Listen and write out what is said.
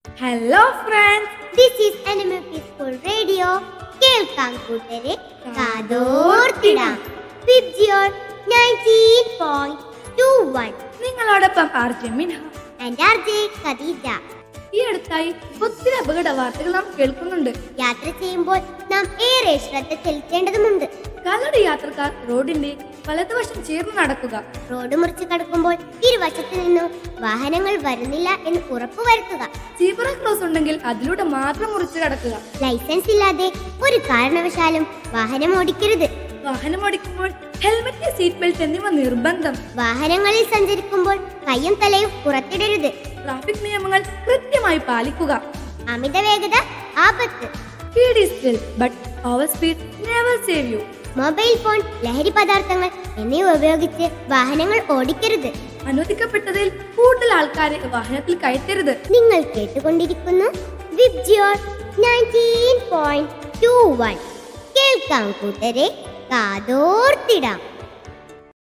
Hello friends, This is NMP School Radio. കേൾക്കാം കൂട്ടരെ കാതോർത്തിടാം. VIBGYOR 19.21 നിങ്ങളോടൊപ്പം RJ Minha and RJ Khadija. ഈ അടുത്തായി ഒത്തിരി അപകട വാർത്തകൾ നാം കേൾക്കുന്നുണ്ട്. യാത്ര ചെയ്യുമ്പോൾ നാം ഏറെ ശ്രദ്ധ ചെലുത്തേണ്ടതുണ്ട്. കാൽനട യാത്രക്കാർ റോഡിന്റെ വലതുവശം ചേർന്ന് നടക്കുക. റോഡ് മുറിച്ച് കടക്കുമ്പോൾ ഇരുവശത്തു നിന്നും വാഹനങ്ങൾ വരുന്നില്ല എന്ന് ഉറപ്പുവരുത്തുക. സീബ്ര ക്രോസ് ഉണ്ടെങ്കിൽ അതിലൂടെ മാത്രം മുറിച്ച് കടക്കുക. ലൈസൻസ് ഇല്ലാതെ ഒരു കാരണവശാലും വാഹനം ഓടിക്കരുത്. വാഹനം ഓടിക്കുമ്പോൾ ഹെൽമെറ്റ്, സീറ്റ് ബെൽറ്റ് എന്നിവ നിർബന്ധം. വാഹനങ്ങളിൽ സഞ്ചരിക്കുമ്പോൾ കയ്യും തലയും പുറത്തിടരുത്. ട്രാഫിക് നിയമങ്ങൾ കൃത്യമായി പാലിക്കുക. അമിത വേഗത ആപത്ത്. Speed is still, but overspeed never save you. Mobile phone, ലഹരി പദാർത്ഥങ്ങൾ എന്നിവ ഉപയോഗിച്ച് വാഹനങ്ങൾ ഓടിക്കരുത്. അനുവദിക്കപ്പെട്ടതിൽ കൂടുതൽ ആൾക്കാരെ വാഹനത്തിൽ കയറ്റരുത്. നിങ്ങൾ കേട്ടുകൊണ്ടിരിക്കുന്നു വിബ്ജിയോർ 19.21. കേൾക്കാം കൂട്ടരെ കാതോർത്തിടാം.